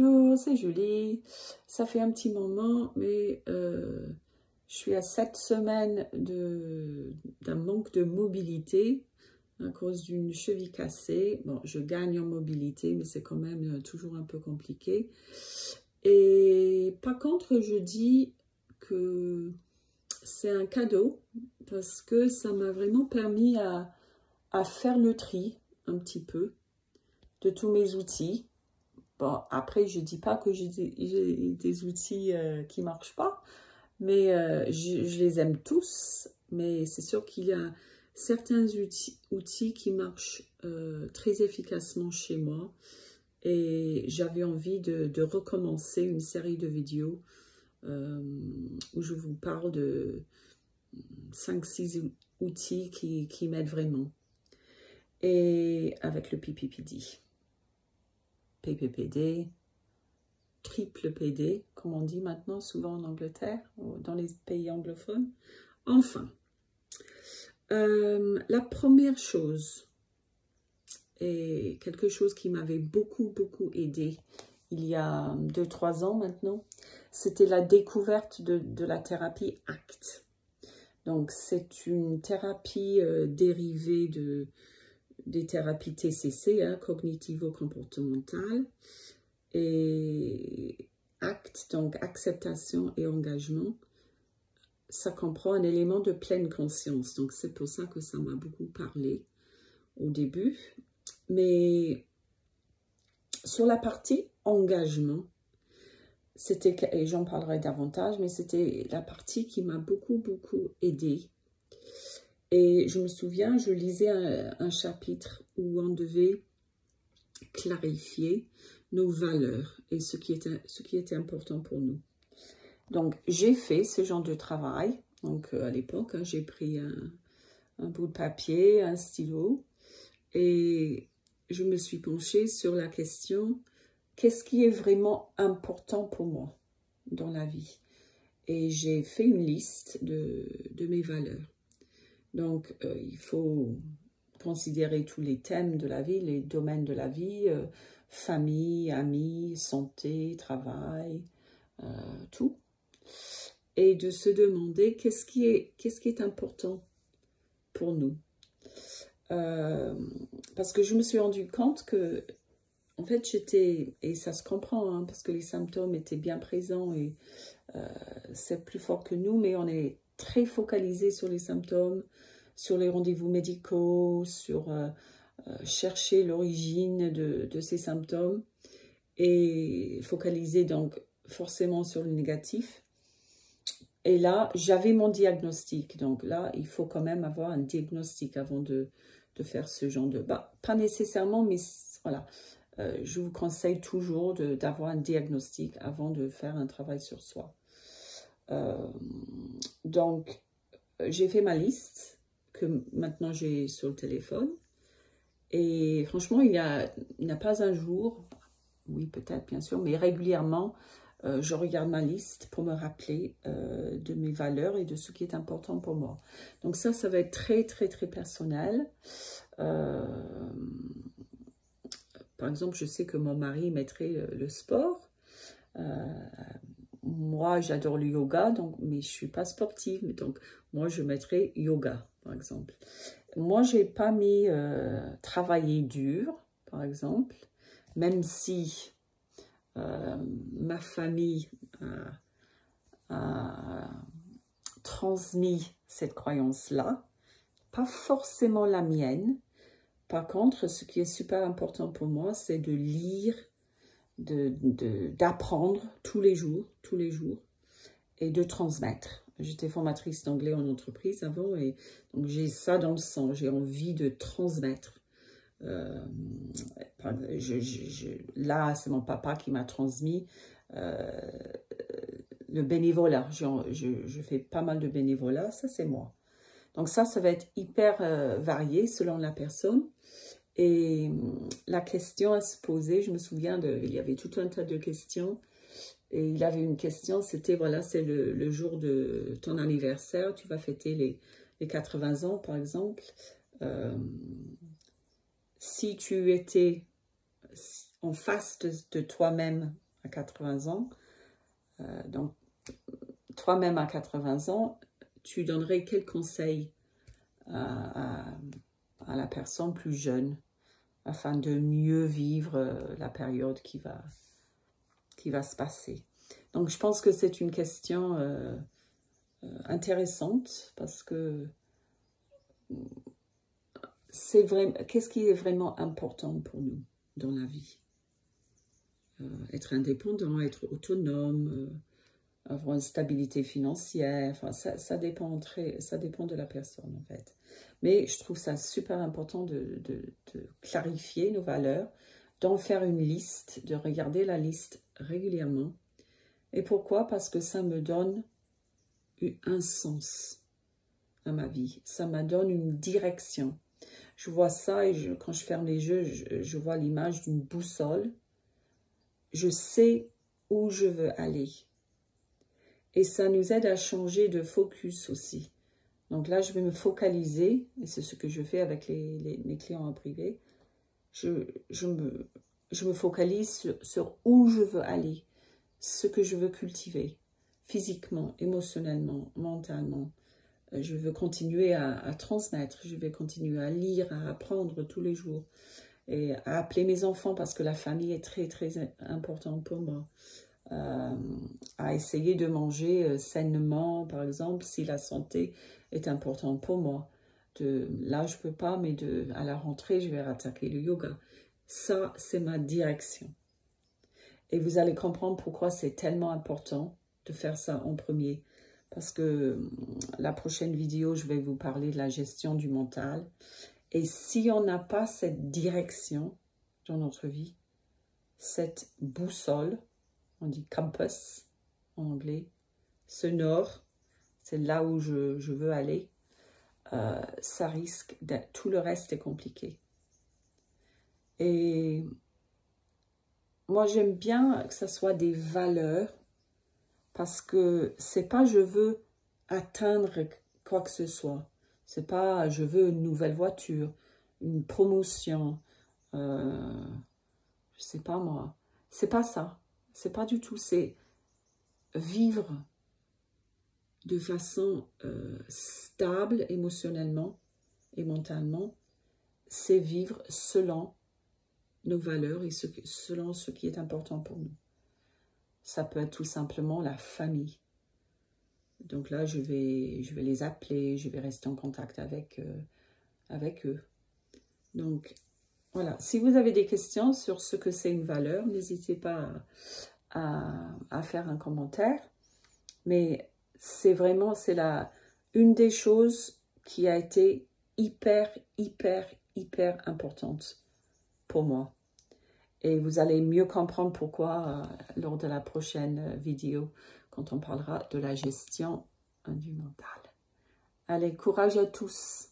Bonjour, c'est Julie. Ça fait un petit moment, mais je suis à 7 semaines d'un manque de mobilité à cause d'une cheville cassée. Bon, je gagne en mobilité, mais c'est quand même toujours un peu compliqué. Et par contre, je dis que c'est un cadeau parce que ça m'a vraiment permis à faire le tri un petit peu de tous mes outils. Bon, après, je ne dis pas que j'ai des outils qui ne marchent pas, mais je les aime tous. Mais c'est sûr qu'il y a certains outils qui marchent très efficacement chez moi. Et j'avais envie de recommencer une série de vidéos où je vous parle de 5-6 outils qui m'aident vraiment. Et avec le PPPD. PPPD, triple PD, comme on dit maintenant souvent en Angleterre, ou dans les pays anglophones. Enfin, la première chose, et quelque chose qui m'avait beaucoup aidé il y a 2-3 ans maintenant, c'était la découverte de la thérapie ACT. Donc, c'est une thérapie dérivée des thérapies TCC, hein, cognitivo-comportementales, et ACT, donc acceptation et engagement, ça comprend un élément de pleine conscience. Donc, c'est pour ça que ça m'a beaucoup parlé au début. Mais sur la partie engagement, c'était, et j'en parlerai davantage, mais c'était la partie qui m'a beaucoup aidée. Et je me souviens, je lisais un chapitre où on devait clarifier nos valeurs et ce qui était important pour nous. Donc, j'ai fait ce genre de travail. Donc, à l'époque, hein, j'ai pris un bout de papier, un stylo, et je me suis penchée sur la question, qu'est-ce qui est vraiment important pour moi dans la vie? Et j'ai fait une liste de mes valeurs. Donc, il faut considérer tous les thèmes de la vie, les domaines de la vie, famille, amis, santé, travail, tout. Et de se demander qu'est-ce qui est important pour nous. Parce que je me suis rendu compte que, en fait, et ça se comprend, hein, parce que les symptômes étaient bien présents et c'est plus fort que nous, mais on est très focalisé sur les symptômes, sur les rendez-vous médicaux, sur chercher l'origine de ces symptômes et focaliser donc forcément sur le négatif. Et là, j'avais mon diagnostic. Donc là, il faut quand même avoir un diagnostic avant de faire ce genre de... Bah, pas nécessairement, mais voilà. Je vous conseille toujours d'avoir un diagnostic avant de faire un travail sur soi. Donc, j'ai fait ma liste que maintenant j'ai sur le téléphone. Et franchement, il n'y a pas un jour, oui peut-être bien sûr, mais régulièrement, je regarde ma liste pour me rappeler de mes valeurs et de ce qui est important pour moi. Donc ça va être très personnel. Par exemple, je sais que mon mari mettrait le sport. Moi, j'adore le yoga, donc, mais je ne suis pas sportive. Donc, moi, je mettrais yoga, par exemple. Moi, je n'ai pas mis travailler dur, par exemple, même si ma famille a transmis cette croyance-là, pas forcément la mienne. Par contre, ce qui est super important pour moi, c'est de lire, d'apprendre tous les jours, et de transmettre. J'étais formatrice d'anglais en entreprise avant, et donc j'ai ça dans le sang, j'ai envie de transmettre. Là, c'est mon papa qui m'a transmis le bénévolat. Je fais pas mal de bénévolat, ça c'est moi. Donc ça va être hyper varié selon la personne. Et la question à se poser, je me souviens, il y avait tout un tas de questions. Et il avait une question, c'était, voilà, c'est le jour de ton anniversaire, tu vas fêter les 80 ans, par exemple. Si tu étais en face de toi-même à 80 ans. Donc, toi-même à 80 ans, tu donnerais quel conseil à la personne plus jeune afin de mieux vivre la période qui va se passer? Donc, je pense que c'est une question intéressante parce que c'est vrai. Qu'est-ce qui est vraiment important pour nous dans la vie? Être indépendant, être autonome, avoir une stabilité financière, enfin, ça dépend de la personne en fait. Mais je trouve ça super important de clarifier nos valeurs, d'en faire une liste, de regarder la liste régulièrement. Et pourquoi? Parce que ça me donne un sens à ma vie, ça me donne une direction. Je vois ça et quand je ferme les yeux, je vois l'image d'une boussole. Je sais où je veux aller. Et ça nous aide à changer de focus aussi. Donc là, je vais me focaliser, et c'est ce que je fais avec mes clients en privé. Je me focalise sur où je veux aller, ce que je veux cultiver, physiquement, émotionnellement, mentalement. Je veux continuer à transmettre, je vais continuer à lire, à apprendre tous les jours, et à appeler mes enfants parce que la famille est très, très importante pour moi. À essayer de manger sainement, par exemple, si la santé est importante pour moi. Là, je ne peux pas, mais à la rentrée, je vais rattaquer le yoga. Ça, c'est ma direction. Et vous allez comprendre pourquoi c'est tellement important de faire ça en premier. Parce que la prochaine vidéo, je vais vous parler de la gestion du mental. Et si on n'a pas cette direction dans notre vie, cette boussole, on dit compass en anglais, ce nord, c'est là où je veux aller, ça risque d'être, tout le reste est compliqué. Et moi j'aime bien que ça soit des valeurs, parce que c'est pas je veux atteindre quoi que ce soit, c'est pas je veux une nouvelle voiture, une promotion, je sais pas moi, c'est pas ça, c'est pas du tout, c'est vivre de façon stable émotionnellement et mentalement, c'est vivre selon nos valeurs et selon ce qui est important pour nous. Ça peut être tout simplement la famille. Donc là, je vais les appeler, je vais rester en contact avec eux. Donc, voilà. Si vous avez des questions sur ce que c'est une valeur, n'hésitez pas à faire un commentaire. Mais c'est vraiment, une des choses qui a été hyper importante pour moi. Et vous allez mieux comprendre pourquoi lors de la prochaine vidéo, quand on parlera de la gestion du mental. Allez, courage à tous!